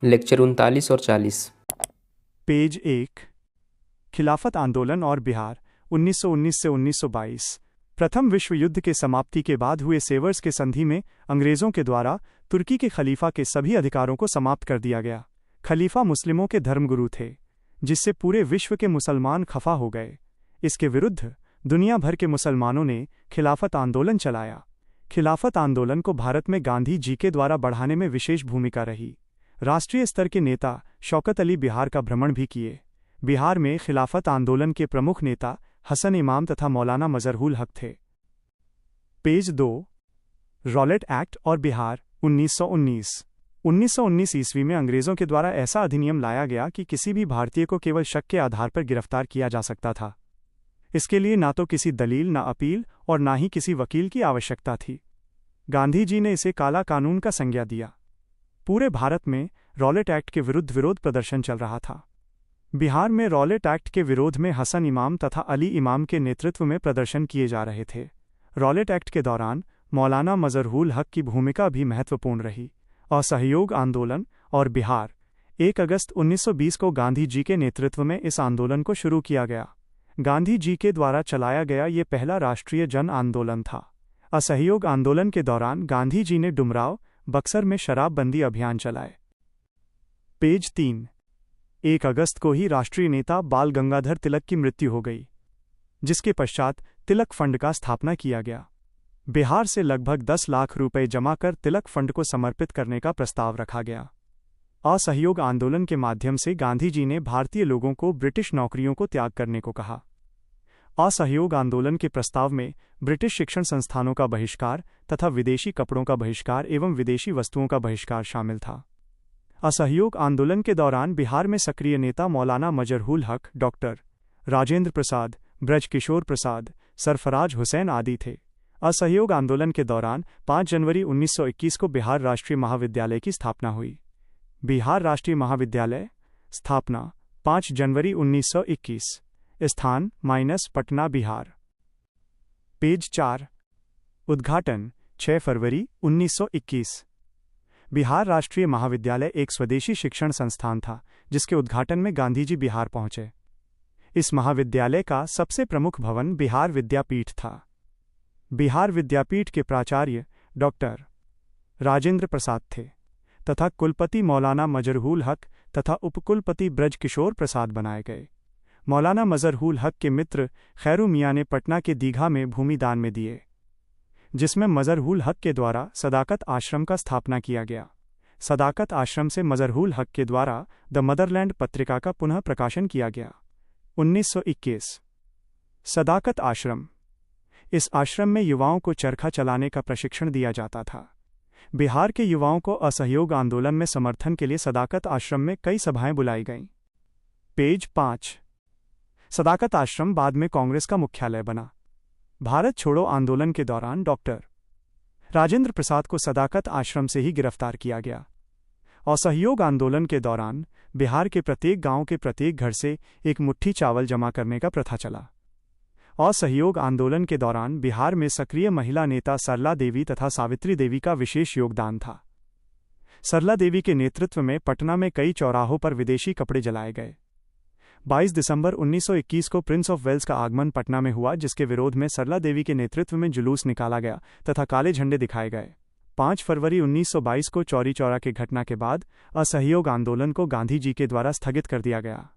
Lecture 39 और 40। Page 1। खिलाफत आंदोलन और बिहार 1919 से 1922। प्रथम विश्व युद्ध के समाप्ति के बाद हुए सेवर्स के संधि में अंग्रेजों के द्वारा तुर्की के खलीफा के सभी अधिकारों को समाप्त कर दिया गया। खलीफा मुस्लिमों के धर्मगुरु थे, जिससे पूरे विश्व के मुसलमान खफा हो गए। इसके विरुद्ध दुनिया भर के मुसलमानों ने खिलाफत आंदोलन चलाया। खिलाफत आंदोलन को भारत में गांधी जी के द्वारा बढ़ाने में विशेष भूमिका रही। राष्ट्रीय स्तर के नेता शौकत अली बिहार का भ्रमण भी किए। बिहार में खिलाफत आंदोलन के प्रमुख नेता हसन इमाम तथा मौलाना मजहरूल हक थे। पेज 2। रॉलेट एक्ट और बिहार 1919 ईस्वी में अंग्रेजों के द्वारा ऐसा अधिनियम लाया गया कि किसी भी भारतीय को केवल शक के आधार पर गिरफ्तार किया जा सकता था। इसके लिए ना तो किसी दलील, ना अपील और ना ही किसी वकील की आवश्यकता थी। गांधी जी ने इसे काला कानून का संज्ञा दिया। पूरे भारत में रॉलेट एक्ट के विरुद्ध विरोध प्रदर्शन चल रहा था। बिहार में रॉलेट एक्ट के विरोध में हसन इमाम तथा अली इमाम के नेतृत्व में प्रदर्शन किए जा रहे थे। रॉलेट एक्ट के दौरान मौलाना मजहरूल हक की भूमिका भी महत्वपूर्ण रही। असहयोग आंदोलन और बिहार 1 अगस्त 1920 को गांधी जी के नेतृत्व में इस आंदोलन को शुरू किया गया। गांधी जी के द्वारा चलाया गया ये पहला राष्ट्रीय जन आंदोलन था। असहयोग आंदोलन के दौरान गांधी जी ने डुमराव, बक्सर में शराबबंदी अभियान चलाए। पेज 3। 1 अगस्त को ही राष्ट्रीय नेता बाल गंगाधर तिलक की मृत्यु हो गई, जिसके पश्चात तिलक फंड का स्थापना किया गया। बिहार से लगभग 10 लाख रुपए जमा कर तिलक फंड को समर्पित करने का प्रस्ताव रखा गया। असहयोग आंदोलन के माध्यम से गांधी जी ने भारतीय लोगों को ब्रिटिश नौकरियों को त्याग करने को कहा। असहयोग आंदोलन के प्रस्ताव में ब्रिटिश शिक्षण संस्थानों का बहिष्कार तथा विदेशी कपड़ों का बहिष्कार एवं विदेशी वस्तुओं का बहिष्कार शामिल था। असहयोग आंदोलन के दौरान बिहार में सक्रिय नेता मौलाना मजहरूल हक, डॉक्टर राजेंद्र प्रसाद, ब्रजकिशोर प्रसाद, सरफराज हुसैन आदि थे। असहयोग आंदोलन के दौरान 5 जनवरी 1921 को बिहार राष्ट्रीय महाविद्यालय की स्थापना हुई। बिहार राष्ट्रीय महाविद्यालय स्थापना 5 जनवरी 1921। स्थान पटना, बिहार। पेज 4। उद्घाटन 6 फरवरी 1921। बिहार राष्ट्रीय महाविद्यालय एक स्वदेशी शिक्षण संस्थान था, जिसके उद्घाटन में गांधी जी बिहार पहुंचे। इस महाविद्यालय का सबसे प्रमुख भवन बिहार विद्यापीठ था। बिहार विद्यापीठ के प्राचार्य डॉक्टर राजेंद्र प्रसाद थे तथा कुलपति मौलाना मजहरूल हक तथा उपकुलपति ब्रजकिशोर प्रसाद बनाए गए। मौलाना मजहरूल हक के मित्र खैरू मियाँ ने पटना के दीघा में भूमि दान में दिए, जिसमें मजहरूल हक के द्वारा सदाकत आश्रम का स्थापना किया गया। सदाकत आश्रम से मजहरूल हक के द्वारा द मदरलैंड पत्रिका का पुनः प्रकाशन किया गया। 1921। सदाकत आश्रम। इस आश्रम में युवाओं को चरखा चलाने का प्रशिक्षण दिया जाता था। बिहार के युवाओं को असहयोग आंदोलन में समर्थन के लिए सदाकत आश्रम में कई सभाएं बुलाई गईं। पेज 5। सदाकत आश्रम बाद में कांग्रेस का मुख्यालय बना। भारत छोड़ो आंदोलन के दौरान डॉक्टर राजेंद्र प्रसाद को सदाकत आश्रम से ही गिरफ्तार किया गया। असहयोग आंदोलन के दौरान बिहार के प्रत्येक गांव के प्रत्येक घर से एक मुट्ठी चावल जमा करने का प्रथा चला। असहयोग आंदोलन के दौरान बिहार में सक्रिय महिला नेता सरला देवी तथा सावित्री देवी का विशेष योगदान था। सरला देवी के नेतृत्व में पटना में कई चौराहों पर विदेशी कपड़े जलाए गए। 22 दिसंबर 1921 को प्रिंस ऑफ वेल्स का आगमन पटना में हुआ, जिसके विरोध में सरला देवी के नेतृत्व में जुलूस निकाला गया तथा काले झंडे दिखाए गए। 5 फरवरी 1922 को चौरी चौरा की घटना के बाद असहयोग आंदोलन को गांधी जी के द्वारा स्थगित कर दिया गया।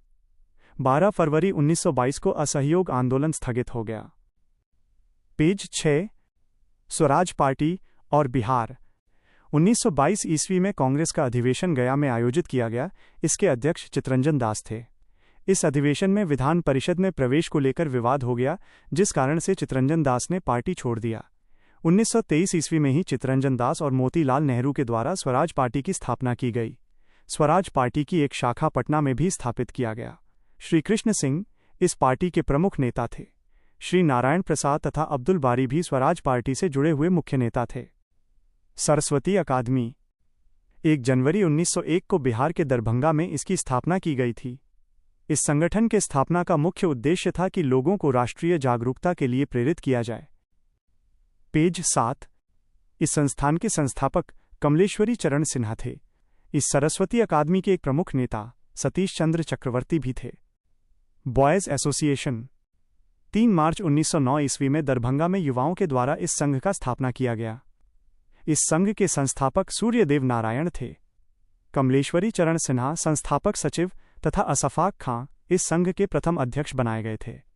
12 फरवरी 1922 को असहयोग आंदोलन स्थगित हो गया। पेज 6। स्वराज पार्टी और बिहार 1922 ईस्वी में कांग्रेस का अधिवेशन गया में आयोजित किया गया। इसके अध्यक्ष चितरंजन दास थे। इस अधिवेशन में विधान परिषद में प्रवेश को लेकर विवाद हो गया, जिस कारण से चितरंजन दास ने पार्टी छोड़ दिया। 1923 ईस्वी में ही चितरंजन दास और मोतीलाल नेहरू के द्वारा स्वराज पार्टी की स्थापना की गई। स्वराज पार्टी की एक शाखा पटना में भी स्थापित किया गया। श्री कृष्ण सिंह इस पार्टी के प्रमुख नेता थे। श्री नारायण प्रसाद तथा अब्दुल बारी भी स्वराज पार्टी से जुड़े हुए मुख्य नेता थे। सरस्वती अकादमी 1 जनवरी 1901 को बिहार के दरभंगा में इसकी स्थापना की गई थी। इस संगठन के स्थापना का मुख्य उद्देश्य था कि लोगों को राष्ट्रीय जागरूकता के लिए प्रेरित किया जाए। पेज 7। इस संस्थान के संस्थापक कमलेश्वरी चरण सिन्हा थे। इस सरस्वती अकादमी के एक प्रमुख नेता सतीश चंद्र चक्रवर्ती भी थे। बॉयज़ एसोसिएशन 3 मार्च 1909 ईस्वी में दरभंगा में युवाओं के द्वारा इस संघ का स्थापना किया गया। इस संघ के संस्थापक सूर्यदेव नारायण थे। कमलेश्वरी चरण सिन्हा संस्थापक सचिव तथा असफाक खां इस संघ के प्रथम अध्यक्ष बनाए गए थे।